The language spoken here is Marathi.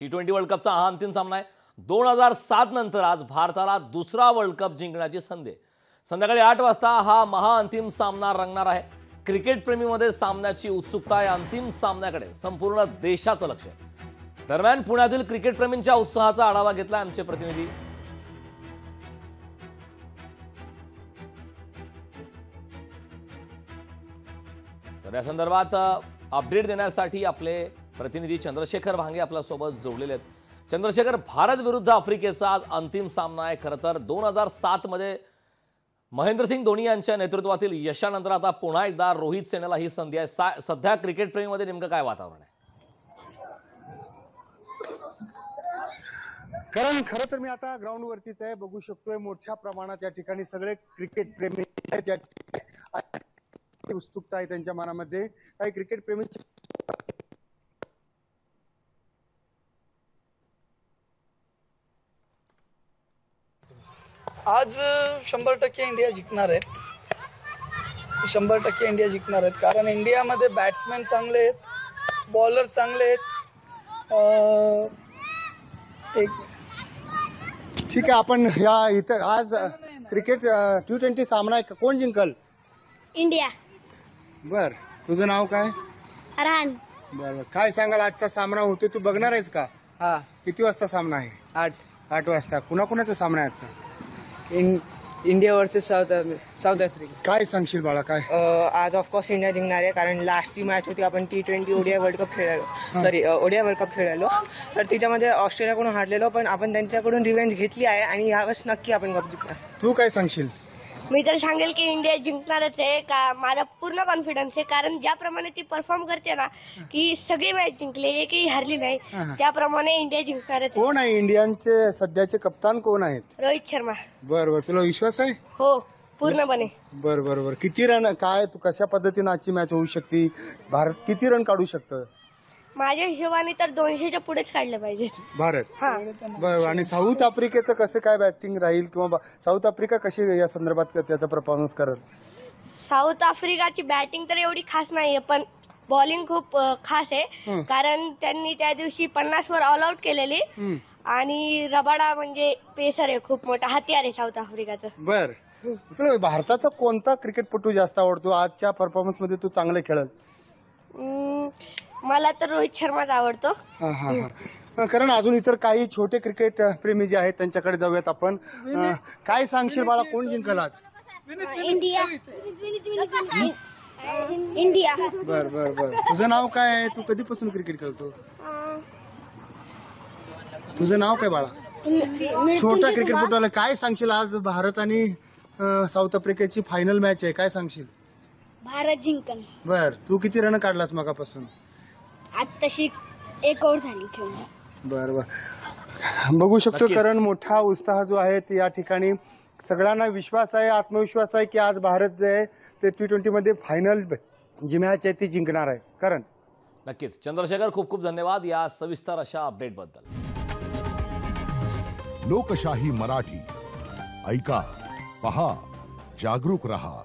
T20 वर्ल्ड कपचा हा अंतिम सामना आहे। 2007 नंतर आज भारताला दुसरा वर्ल्ड कप जिंकण्याची संधी आहे। संध्याकाळी 8 वाजता हा महाअंतिम सामना रंगणार आहे। क्रिकेट प्रेमीमध्ये सामन्याची उत्सुकता आहे। अंतिम सामन्याकडे संपूर्ण देशाचं लक्ष आहे। दरम्यान पुण्यातील क्रिकेट प्रेमींच्या उत्साहाचा आढावा घेतला आमचे प्रतिनिधी। तर या संदर्भात अपडेट देण्यासाठी आपले प्रतिनिधी चंद्रशेखर भांगे आपल्या सोबत जोडलेले आहेत। चंद्रशेखर, भारत विरुद्ध आफ्रिकेचा आज अंतिम सामना आहे। खरं तर 2007 मध्ये महेंद्रसिंग धोनी यांच्या नेतृत्वातील यशानंतर आता पुन्हा एकदा रोहित सेनेला ही संधी आहे। सध्या क्रिकेट प्रेमीमध्ये नेमकं काय वातावरण आहे? कारण खरं तर मी आता ग्राउंड वरतीच आहे, बघू शकतोय मोठ्या प्रमाणात या ठिकाणी सगळे क्रिकेट प्रेमी आहेत। उत्सुकता आहे त्यांच्या मनामध्ये। काही क्रिकेट प्रेमी आज 100% इंडिया जिंकणार आहे। 100% इंडिया जिंकणार आहेत, कारण इंडियामध्ये बॅट्समॅन चांगले आहेत, बॉलर चांगले आहेत। ठीक आहे, आपण या इथं आज क्रिकेट T20 सामना आहे, कोण जिंकल? इंडिया। बर, तुझं नाव काय? अरहान। बर, काय सांगाल आजचा सामना होतो, तू बघणार आहेस का? हा, किती वाजता सामना आहे? 8 वाजता। कुणाकुणाचा सामना आहे आजचा? India versus south Africa. काय सांगशील बाळा? काय आज ऑफकोर्स इंडिया जिंकणार आहे, कारण लास्टची मॅच होती, आपण T20 ओडीआय वर्ल्ड कप खेळालो, सॉरी ओडीआय वर्ल्ड कप खेळालो, तर त्याच्यामध्ये ऑस्ट्रेलियाकडून हारलेलो, पण आपण त्यांच्याकडून रिव्हेंज घेतली आहे आणि यावेळेस नक्की आपण कप जिंकणार। तू काय सांगशील? मी तर सांगेल की इंडिया जिंकणारच आहे, का माझा पूर्ण कॉन्फिडन्स आहे, कारण ज्याप्रमाणे ती परफॉर्म करते ना, की सगळी मॅच जिंकली, एकही हरली नाही, त्याप्रमाणे इंडिया जिंकणारच आहे। कोण आहे इंडियनचे सध्याचे कप्तान, कोण आहेत? रोहित शर्मा। बर बर, तुला विश्वास आहे? हो, पूर्णपणे। बर बर बर, किती रन, काय तू कशा पद्धतीने आजची मॅच होऊ शकते? भारत किती रन काढू शकतं? माझ्या हिशोबाने तर 200च्या पुढेच काढले पाहिजे भारत। हा। बर, आणि साऊथ आफ्रिकेचं कसं काय बॅटिंग राहील, किंवा साऊथ आफ्रिका कशी या संदर्भात त्याचा परफॉर्मन्स करेल? साऊथ आफ्रिकाची बॅटिंग तर एवढी खास नाहीये, पण बॉलिंग खूप खास आहे, कारण त्यांनी त्या दिवशी 50 वर ऑल आउट केलेली, आणि रबाडा म्हणजे पेसर आहे, खूप मोठा हत्यार आहे साऊथ आफ्रिकाचं। बर, तुला भारताचा कोणता क्रिकेटपटू जास्त आवडतो? आजच्या परफॉर्मन्स मध्ये तू चांगलं खेळल? मला तर रोहित शर्माच आवडतो। कारण अजून इतर काही छोटे क्रिकेट प्रेमी जे आहेत त्यांच्याकडे जाऊयात आपण। काय सांगशील बाळा, कोण जिंकल आज? इंडिया। इंडिया। बर बर बर, तुझं नाव काय आहे? तू कधीपासून क्रिकेट खेळतो? तुझं नाव काय बाळा? छोटा क्रिकेटपटूला काय सांगशील? आज भारत आणि साऊथ आफ्रिकेची फायनल मॅच आहे, काय सांगशील? भारत जिंकल। बर, तू किती रन काढलास मगापासून? आताशी 1 ओव्हर झाली खेळून। बर बर, बघू शकतो कारण मोठा उत्साह जो आहे ते या ठिकाणी सगळ्यांना विश्वास आहे, आत्मविश्वास आहे की आज भारत जे आहे ते T20 मध्ये फायनल जी मॅच आहे ती जिंकणार आहे। कारण नक्कीच चंद्रशेखर, खूप खूप धन्यवाद या सविस्तर अशा अपडेट बद्दल। लोकशाही मराठी ऐका, पहा, जागरूक रहा।